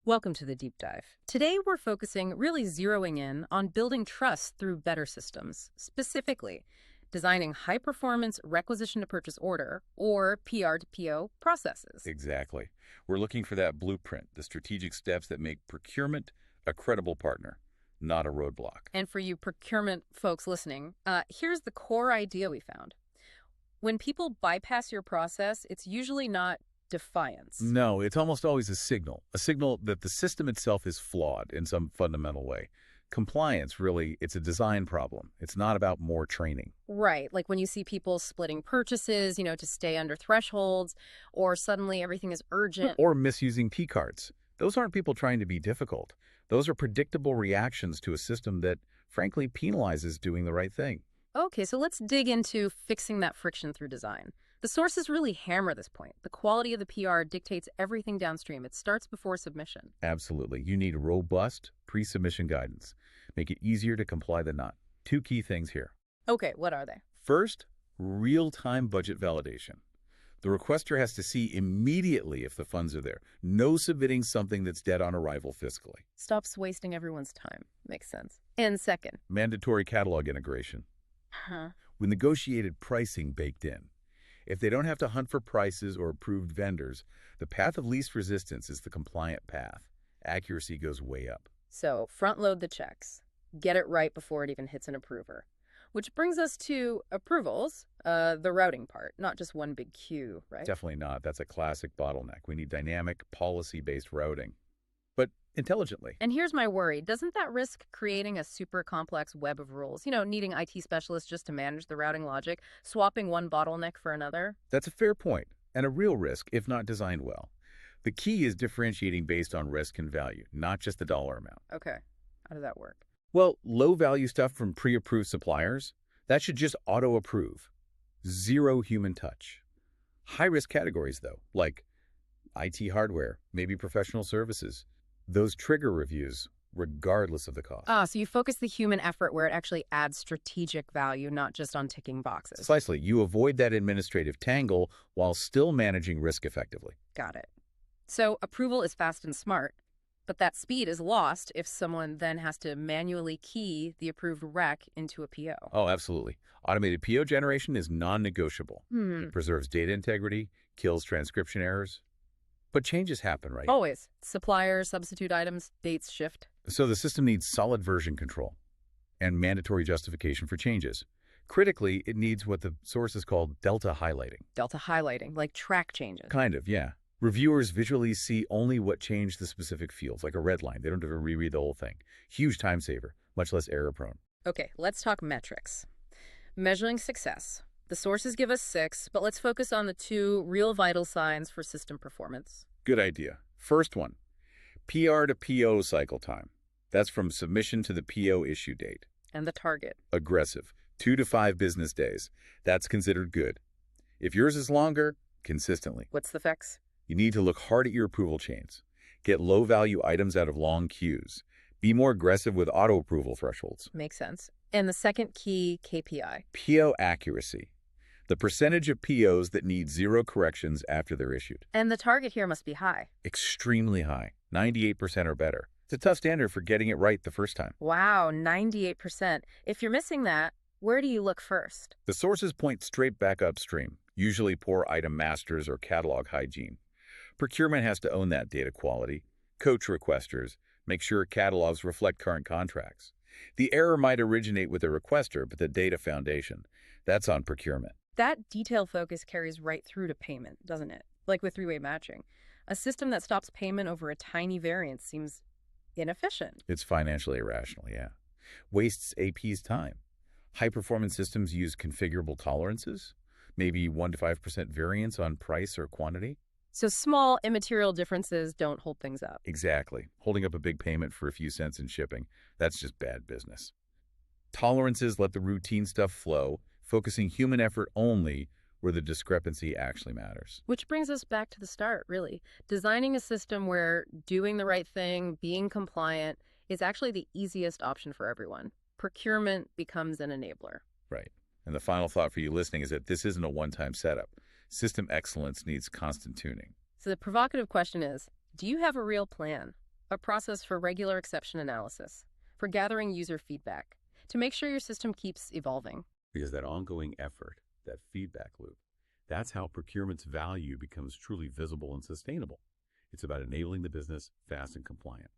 Welcome to the deep dive. Today, we're focusing, really zeroing in on building trust through better systems, specifically designing high-performance requisition to purchase order, or PR to PO, processes. Exactly. We're looking for that blueprint, the strategic steps that make procurement a credible partner, not a roadblock. And for you procurement folks listening, here's the core idea we found. When people bypass your process, it's usually not defiance. No, it's almost always a signal that the system itself is flawed in some fundamental way. Compliance, really, it's a design problem. It's not about more training. Right, like when you see people splitting purchases, to stay under thresholds, or suddenly everything is urgent. Or misusing P cards. Those aren't people trying to be difficult. Those are predictable reactions to a system that, frankly, penalizes doing the right thing. Okay, so let's dig into fixing that friction through design. The sources really hammer this point. The quality of the PR dictates everything downstream. It starts before submission. Absolutely. You need robust pre-submission guidance. Make it easier to comply than not. Two key things here. Okay, what are they? First, real-time budget validation. The requester has to see immediately if the funds are there. No submitting something that's dead on arrival fiscally. Stops wasting everyone's time. Makes sense. And second, Mandatory catalog integration. With negotiated pricing baked in. If they don't have to hunt for prices or approved vendors, the path of least resistance is the compliant path. Accuracy goes way up. So front load the checks. Get it right before it even hits an approver. Which brings us to approvals, the routing part, not just one big queue, right? Definitely not. That's a classic bottleneck. We need dynamic, policy-based routing, but intelligently. And here's my worry. Doesn't that risk creating a super complex web of rules? Needing IT specialists just to manage the routing logic, swapping one bottleneck for another? That's a fair point, and a real risk if not designed well. The key is differentiating based on risk and value, not just the dollar amount. Okay. How does that work? Well, low-value stuff from pre-approved suppliers, that should just auto-approve. Zero human touch. High-risk categories, though, like IT hardware, maybe professional services, those trigger reviews, regardless of the cost. So you focus the human effort where it actually adds strategic value, not just on ticking boxes. Precisely. You avoid that administrative tangle while still managing risk effectively. Got it. So approval is fast and smart, but that speed is lost if someone then has to manually key the approved rec into a PO. Oh, absolutely. Automated PO generation is non-negotiable. It preserves data integrity, kills transcription errors. But changes happen, right? Always. Suppliers, substitute items, dates shift. So the system needs solid version control and mandatory justification for changes. Critically, it needs what the sources call delta highlighting. Delta highlighting, like track changes. Kind of, yeah. Reviewers visually see only what changed the specific fields, like a red line. They don't have to reread the whole thing. Huge time saver, much less error prone. Okay, let's talk metrics. Measuring success. The sources give us 6, but let's focus on the 2 real vital signs for system performance. Good idea. First one, PR to PO cycle time. That's from submission to the PO issue date. And the target. Aggressive, 2 to 5 business days. That's considered good. If yours is longer, consistently. What's the fix? You need to look hard at your approval chains. Get low-value items out of long queues. Be more aggressive with auto-approval thresholds. Makes sense. And the second key KPI. PO accuracy. The percentage of POs that need 0 corrections after they're issued. And the target here must be high. Extremely high. 98% or better. It's a tough standard for getting it right the first time. Wow, 98%. If you're missing that, where do you look first? The sources point straight back upstream, usually poor item masters or catalog hygiene. Procurement has to own that data quality, coach requesters, make sure catalogs reflect current contracts. The error might originate with the requester, but the data foundation, that's on procurement. That detail focus carries right through to payment, doesn't it? Like with three-way matching. A system that stops payment over a tiny variance seems inefficient. It's financially irrational, yeah. Wastes AP's time. High-performance systems use configurable tolerances, maybe 1 to 5% variance on price or quantity. So small, immaterial differences don't hold things up. Exactly. Holding up a big payment for a few cents in shipping, that's just bad business. Tolerances let the routine stuff flow, focusing human effort only where the discrepancy actually matters. Which brings us back to the start, really. Designing a system where doing the right thing, being compliant, is actually the easiest option for everyone. Procurement becomes an enabler. Right. And the final thought for you listening is that this isn't a one-time setup. System excellence needs constant tuning. So the provocative question is, do you have a real plan? A process for regular exception analysis, for gathering user feedback, to make sure your system keeps evolving. Because that ongoing effort, that feedback loop, that's how procurement's value becomes truly visible and sustainable. It's about enabling the business fast and compliant.